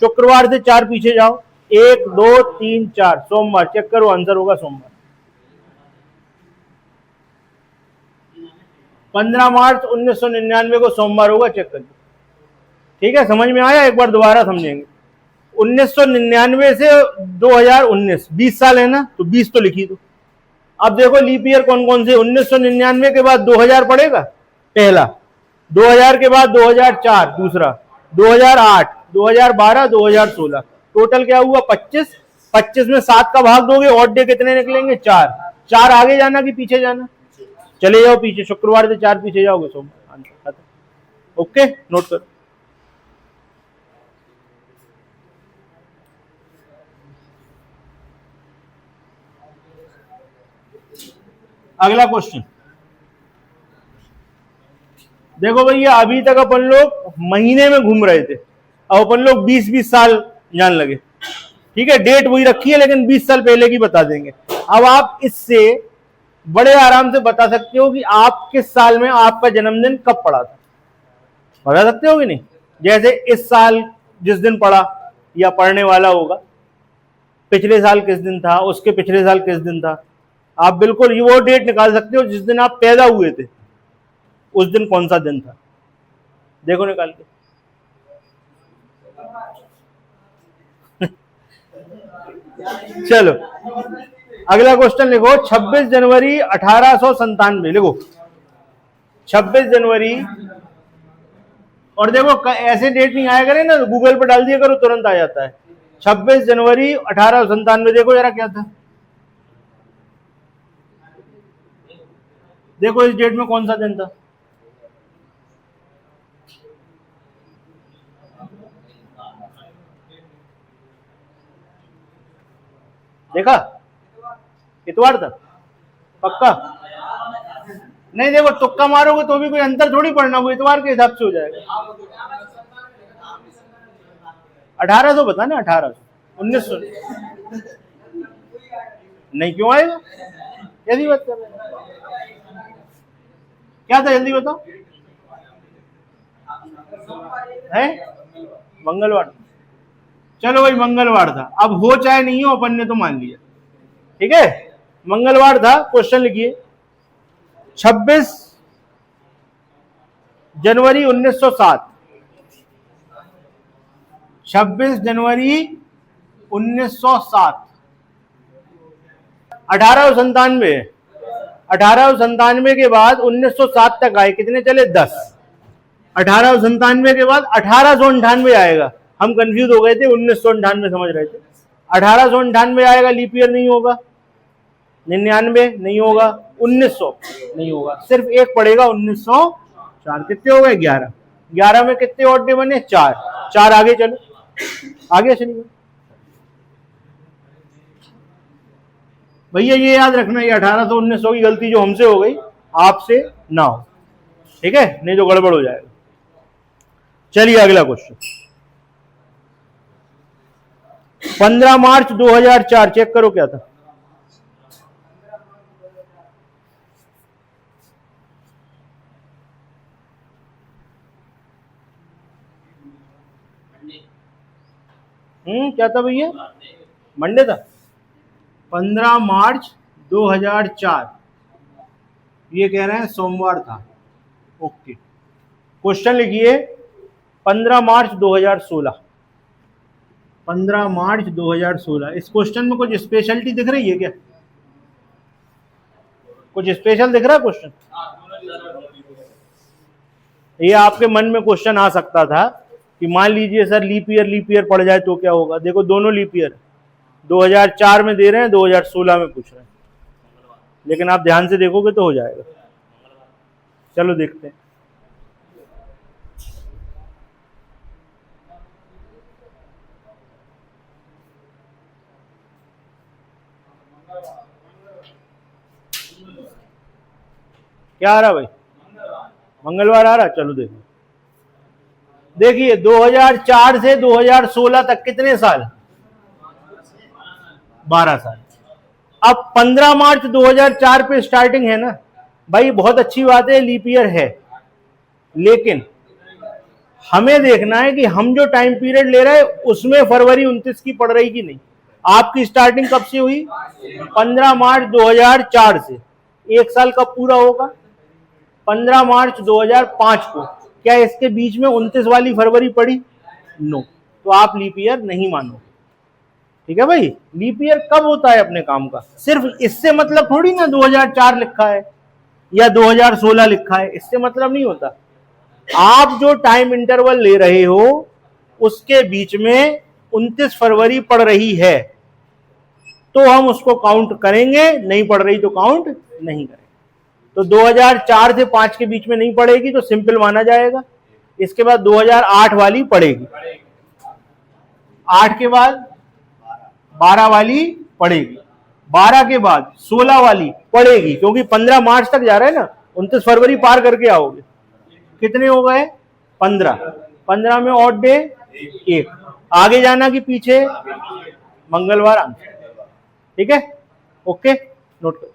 शुक्रवार से 4 पीछे जाओ। 1, 2, 3, 4 सोमवार। चेक करो, आंसर होगा सोमवार। 15 मार्च 1999 को सोमवार होगा, चेक करिए। ठीक है, समझ में आया? एक बार दोबारा समझेंगे। 1999 से 2019 20 साल है ना, तो 20 तो लिखी दो। अब देखो लीप ईयर कौन कौन से? 1999 के बाद 2000 पड़ेगा पहला, 2000 के बाद 2004 दूसरा, 2008, 2012, 2016, टोटल क्या हुआ 25। 25 में 7 का भाग दोगे, ऑड डे कितने निकलेंगे 4। 4 आगे जाना कि पीछे जाना, चले जाओ पीछे, शुक्रवार से 4 पीछे जाओगे, सोमवार। ओके, नोट करो। अगला क्वेश्चन देखो भैया, अभी तक अपन लोग महीने में घूम रहे थे, अब अपन लोग 20-20 साल जान लगे। ठीक है, डेट वही रखी है लेकिन 20 साल पहले की बता देंगे। अब आप इससे बड़े आराम से बता सकते हो कि आप किस साल में आपका जन्मदिन कब पड़ा था, बता सकते हो कि नहीं। जैसे इस साल जिस दिन पड़ा या पढ़ने वाला होगा, पिछले साल किस दिन था, उसके पिछले साल किस दिन था, आप बिल्कुल ये वो डेट निकाल सकते हो जिस दिन आप पैदा हुए थे, उस दिन कौन सा दिन था, देखो निकाल के। चलो अगला क्वेश्चन लिखो, 26 जनवरी 1897 लिखो, 26 जनवरी। और देखो ऐसे डेट नहीं आया करे ना, गूगल पर डाल दिया करो तुरंत आ जाता है। 26 जनवरी 1897 देखो जरा क्या था, देखो इस डेट में कौन सा दिन था। देखा, इतवार था पक्का। नहीं देखो, तुक्का मारोगे तो भी कोई अंतर थोड़ी पड़ना, वो इतवार के हिसाब से हो जाएगा। 1800 बता ना, 1800, 1900 नहीं, क्यों आएगा, कैसी बात कर रहे हैं, क्या था जल्दी बताओ। है मंगलवार, चलो भाई मंगलवार था, अब हो चाहे नहीं हो अपन ने तो मान लिया। ठीक है, मंगलवार था। क्वेश्चन लिखिए, 26 जनवरी 1907, 26 जनवरी 1907, 1897, 1897 के बाद 1907 तक आए, कितने चले 10। 1897 के बाद 1898 आएगा, हम कंफ्यूज हो गए थे, 1998 समझ रहे थे। 1898 आएगा, लीप ईयर नहीं होगा, 99 नहीं होगा, 1900 नहीं होगा, सिर्फ एक पड़ेगा 1904। कितने हो गए 11। 11 में कितने ऑड डे बने 4। 4 आगे चलो, आगे चलिए भैया, ये याद रखना, ये 1800 1900 की गलती जो हमसे हो गई आपसे ना हो, ठीक है, नहीं तो गड़बड़ हो जाएगा। चलिए अगला क्वेश्चन, 15 मार्च 2004 चेक करो क्या था। क्या था भैया, मंडे था। 15 मार्च 2004, ये कह रहे हैं सोमवार था। ओके, क्वेश्चन लिखिए, 15 मार्च 2016, 15 मार्च 2016। इस क्वेश्चन में कुछ स्पेशलिटी दिख रही है क्या, कुछ स्पेशल दिख रहा है क्वेश्चन। ये आपके मन में क्वेश्चन आ सकता था कि मान लीजिए सर लीप ईयर पड़ जाए तो क्या होगा। देखो दोनों लीप ईयर 2004 में दे रहे हैं, 2016 में पूछ रहे हैं, लेकिन आप ध्यान से देखोगे तो हो जाएगा। चलो देखते हैं। क्या आ रहा भाई, मंगलवार आ रहा। चलो देखो, देखिए 2004 से 2016 तक कितने साल, 12 साल। अब 15 मार्च 2004 पे स्टार्टिंग है ना भाई, बहुत अच्छी बात है, लीप ईयर है, लेकिन हमें देखना है कि हम जो टाइम पीरियड ले रहे हैं उसमें फरवरी 29 की पड़ रही कि नहीं। आपकी स्टार्टिंग कब से हुई, 15 मार्च 2004 से, एक साल कब पूरा होगा, 15 मार्च 2005 को। क्या इसके बीच में 29 वाली फरवरी पड़ी, नो, तो आप लीप ईयर नहीं मानो। ठीक है भाई, लीप ईयर कब होता है अपने काम का, सिर्फ इससे मतलब थोड़ी ना 2004 लिखा है या 2016 लिखा है, इससे मतलब नहीं होता। आप जो टाइम इंटरवल ले रहे हो उसके बीच में 29 फरवरी पड़ रही है तो हम उसको काउंट करेंगे, नहीं पड़ रही तो काउंट नहीं करेंगे। तो 2004 से 5 के बीच में नहीं पड़ेगी तो सिंपल माना जाएगा। इसके बाद 2008 वाली पड़ेगी, 8 के बाद 12 वाली पड़ेगी, 12 के बाद 16 वाली पड़ेगी, क्योंकि 15 मार्च तक जा रहा है ना, 29 फरवरी पार करके आओगे। कितने हो गए? 15। 15 में ऑड डे 1, आगे जाना कि पीछे? मंगलवार आंसर। ठीक है, ओके, नोट करो।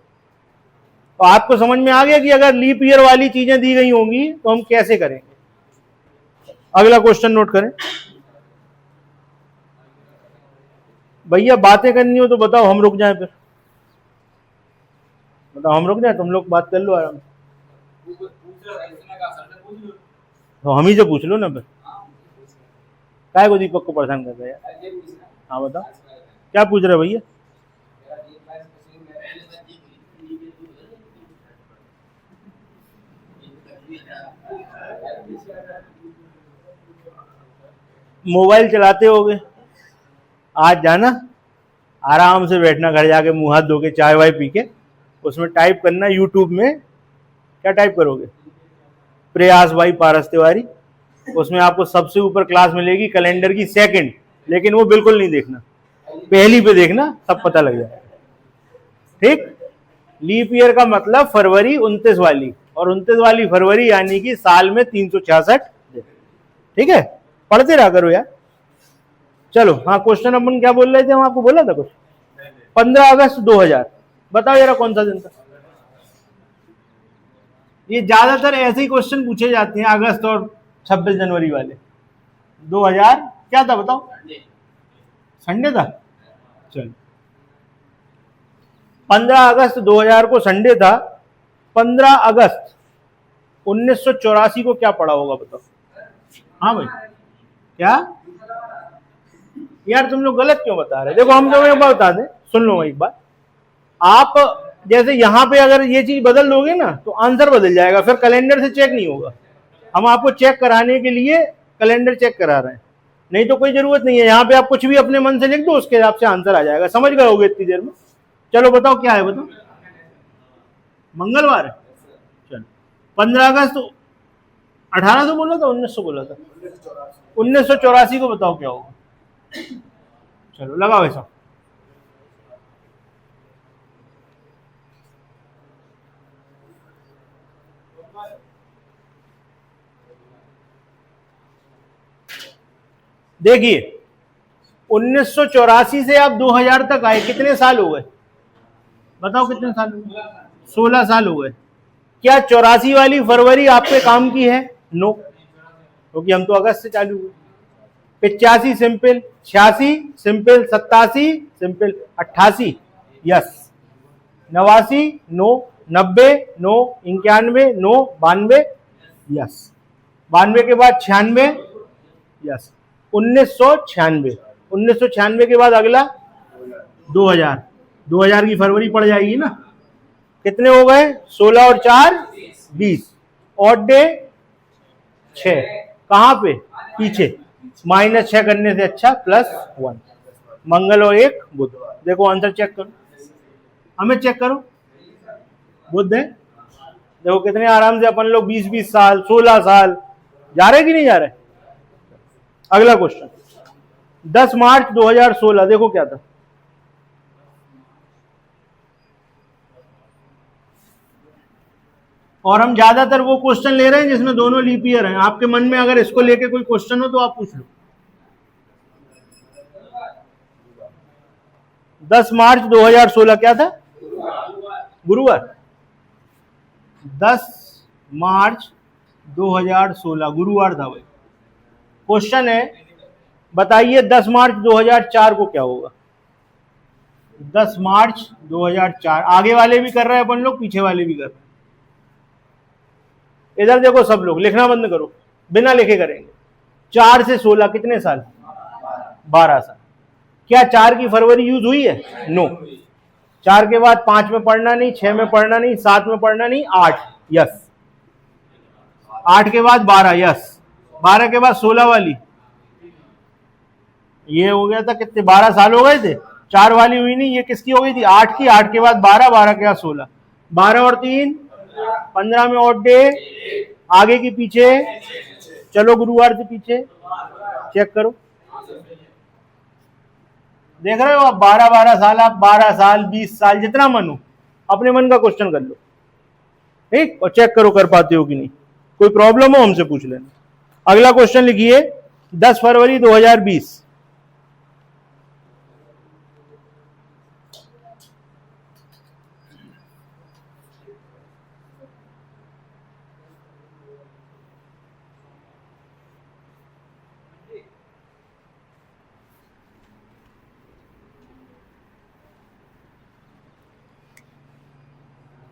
तो आपको समझ में आ गया कि अगर लीप ईयर वाली चीजें दी गई होंगी तो हम कैसे करेंगे। अगला क्वेश्चन नोट करें। भैया बातें करनी हो तो बताओ, हम रुक जाएं फिर। बताओ हम रुक जाएं, तुम लोग बात कर लो आराम से। तो हम ही से पूछ लो ना फिर, काय को दीपक को परेशान कर रहे हैं यार। हाँ बताओ क्या पूछ रहे भैया? मोबाइल चलाते होगे, आज जाना आराम से बैठना, घर जाके मुंह हाथ धो के चाय वाय पी के उसमें टाइप करना यूट्यूब में। क्या टाइप करोगे? प्रयास भाई पारस तिवारी। उसमें आपको सबसे ऊपर क्लास मिलेगी कैलेंडर की सेकंड, लेकिन वो बिल्कुल नहीं देखना, पहली पे देखना, सब पता लग जाएगा। ठीक, लीप ईयर का मतलब फरवरी 29 वाली, और 29 वाली फरवरी यानी कि साल में 366 दिन। ठीक है, पढ़ते रहा करो यार। चलो हाँ, क्वेश्चन अपन क्या बोल रहे थे, हम आपको बोला था कुछ। 15 अगस्त 2000, बताओ जरा कौन सा दिन था? ये ज्यादातर ऐसे ही क्वेश्चन पूछे जाते हैं, अगस्त और 26 जनवरी वाले। 2000 क्या था बताओ? संडे था। चलो 15 अगस्त 2000 को संडे था। 15 अगस्त 1984 को क्या पड़ा होगा बताओ? हाँ भाई, क्या यार तुम लोग गलत क्यों बता रहे? देखो हम तुम्हें बता दें, सुन लो एक बात। आप जैसे यहाँ पे अगर ये चीज बदल दोगे ना तो आंसर बदल जाएगा, फिर कैलेंडर से चेक नहीं होगा। हम आपको चेक कराने के लिए कैलेंडर चेक करा रहे हैं, नहीं तो कोई जरूरत नहीं है। यहाँ पे आप कुछ भी अपने मन से लिख दो, उसके हिसाब से आंसर आ जाएगा, समझ गए होगे इतनी देर में। चलो बताओ क्या है, बताओ। मंगलवार है। चलो 15 अगस्त 1800 बोला था, 1900 बोला था? 1984 को बताओ क्या होगा? चलो लगाओ ऐसा। देखिए 1984 से आप 2000 तक आए, कितने साल हो गए बताओ? कितने साल हो गए? 16 साल हो गए। क्या 84 वाली फरवरी आप पे काम की है? नो, क्योंकि हम तो अगस्त से चालू हुए। 85 simple, 86 simple, 87 simple, 88 yes, 89 no, 90 no, 91 no, 92 yes, 92 के बाद 96 यस, 1996। 1996 के बाद अगला 2000। 2000 की फरवरी पड़ जाएगी ना। कितने हो गए? 16 और 4 20, ऑड डे 6, कहां पे? पीछे, -6 करने से अच्छा +1, मंगल और 1 बुध। देखो आंसर चेक करो, हमें चेक करो, बुध है। देखो कितने आराम से अपन लोग 20-20 साल 16 साल जा रहे कि नहीं जा रहे। अगला क्वेश्चन 10 मार्च 2016, देखो क्या था? और हम ज्यादातर वो क्वेश्चन ले रहे हैं जिसमें दोनों लीप ईयर हैं। आपके मन में अगर इसको लेके कोई क्वेश्चन हो तो आप पूछ लो। 10 मार्च 2016 क्या था? गुरुवार। 10 मार्च 2016 गुरुवार था भाई। क्वेश्चन है, बताइए 10 मार्च 2004 को क्या होगा? 10 मार्च 2004, आगे वाले भी कर रहे हैं अपन लोग, पीछे वाले भी कर रहे हैं। इधर देखो सब लोग, लिखना बंद करो, बिना लिखे करेंगे। 4 से 16 कितने साल? 12 साल। क्या 4 की फरवरी यूज हुई है? नो। 4 के बाद 5 में पढ़ना नहीं, 6 में पढ़ना नहीं, 7 में पढ़ना नहीं, 8 यस, 8 के बाद 12, यस, 12 के बाद 16 वाली, ये हो गया था कितने, 12 साल हो गए थे, 4 वाली हुई नहीं, ये किसकी हो गई थी, 8 की, 8 के बाद 12, 12 के बाद 16, 12 और 3 15 में ऑड डे, आगे की पीछे, चलो गुरुवार से पीछे चेक करो, देख रहे हो आप, 12 साल, आप 12 साल 20 साल जितना मन हो अपने मन का क्वेश्चन कर लो, ठीक, और चेक करो कर पाते हो कि नहीं, कोई प्रॉब्लम हो हमसे पूछ लेना। अगला क्वेश्चन लिखिए, 10 फरवरी 2020,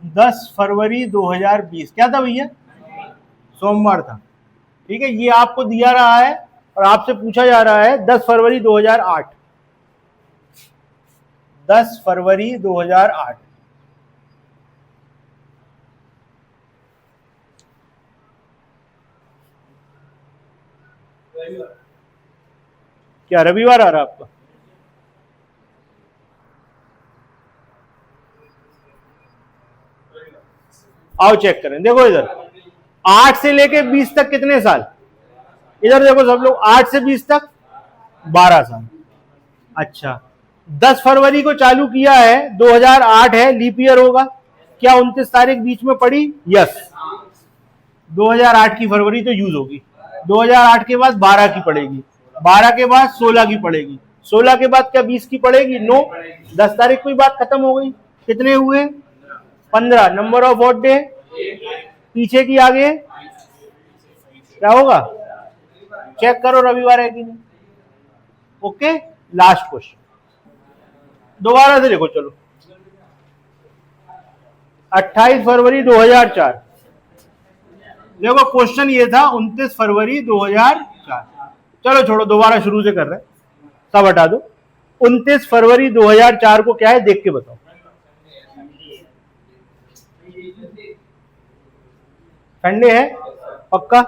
दस फरवरी 2020 क्या था भैया, सोमवार था, ठीक है, ये आपको दिया रहा है और आपसे पूछा जा रहा है 10 फरवरी 2008, 10 फरवरी 2008, क्या रविवार आ रहा है आपका, आओ चेक करें, देखो इधर 8 से लेके 20 तक कितने साल, इधर देखो सब लोग, 8 से 20 तक 12 साल, अच्छा 10 फरवरी को चालू किया है, 2008 है, लीप ईयर होगा, क्या 29 तारीख बीच में पड़ी, यस, 2008 की फरवरी तो यूज होगी, 2008 के बाद 12 की पड़ेगी, 12 के बाद 16 की पड़ेगी, 16 के बाद क्या 20 की पड़ेगी, नो, 10 तारीख को बात खत्म हो गई, कितने हुए 15, नंबर ऑफ ऑड डे, पीछे की आगे क्या होगा, चेक करो रविवार है कि नहीं, ओके, लास्ट क्वेश्चन दोबारा से देखो, चलो 28 फरवरी 2004, देखो क्वेश्चन ये था 29 फरवरी 2004, चलो छोड़ो दोबारा शुरू से कर रहे हैं, सब हटा दो, 29 फरवरी 2004 को क्या है देख के बताओ, संडे है पक्का,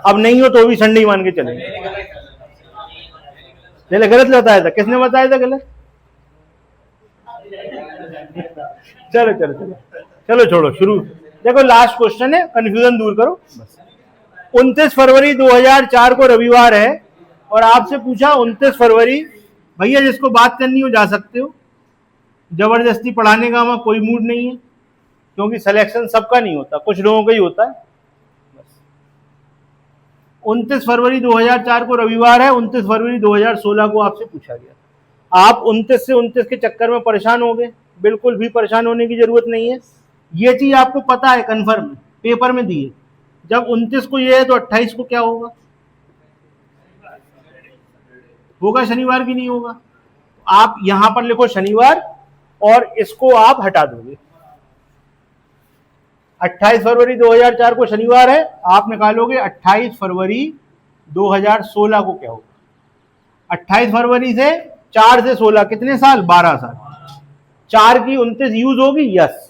अब नहीं हो तो भी संडे ही मान के चलेंगे, पहले गलत बताया था, किसने बताया था गलत, चलो चलो चलो चलो छोड़ो शुरू, देखो लास्ट क्वेश्चन है, कंफ्यूजन दूर करो बस। 29 फरवरी 2004 को रविवार है और आपसे पूछा 29 फरवरी, भैया जिसको बात करनी हो जा सकते हो, जबरदस्ती पढ़ाने का हमारा कोई मूड नहीं है, क्योंकि सिलेक्शन सबका नहीं होता, कुछ लोगों का ही होता है। 29 फरवरी 2004 को रविवार है, 29 फरवरी 2016 को आपसे पूछा गया, आप 29 से 29 के चक्कर में परेशान हो गए, बिल्कुल भी परेशान होने की जरूरत नहीं है, ये चीज आपको पता है, कन्फर्म पेपर में दी है, जब 29 को ये है तो 28 को क्या होगा, होगा शनिवार की नहीं होगा, आप यहां पर लिखो शनिवार और इसको आप हटा दोगे, 28 फरवरी 2004 को शनिवार है, आप निकालोगे 28 फरवरी 2016 को क्या होगा, 28 फरवरी से 4 से 16 कितने साल, 12 साल, 4 की 29 यूज होगी, यस,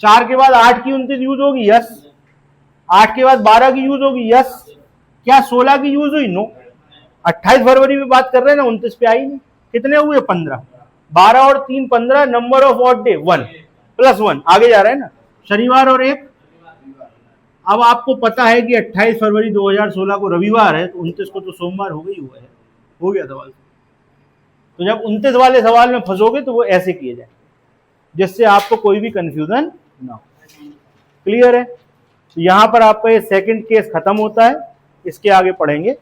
4 के बाद 8 की 29 यूज होगी, यस, 8 के बाद 12 की यूज होगी, यस, क्या 16 की यूज हुई, नो, 28 फरवरी में बात कर रहे हैं ना, 29 पे आई नहीं, कितने हुए 15, 12 और 3 15, number of odd day 1 plus 1, आगे जा रहा है ना, शनिवार और एक, अब आपको पता है कि 28 फरवरी 2016 को रविवार है, तो 29 को तो सोमवार हो गई हुआ है, हो गया सवाल, तो जब 29 वाले सवाल में फंसोगे तो वो ऐसे किए जाए जिससे आपको कोई भी कंफ्यूजन ना हो, क्लियर है, तो यहां पर आपका ये सेकंड केस खत्म होता है, इसके आगे पढ़ेंगे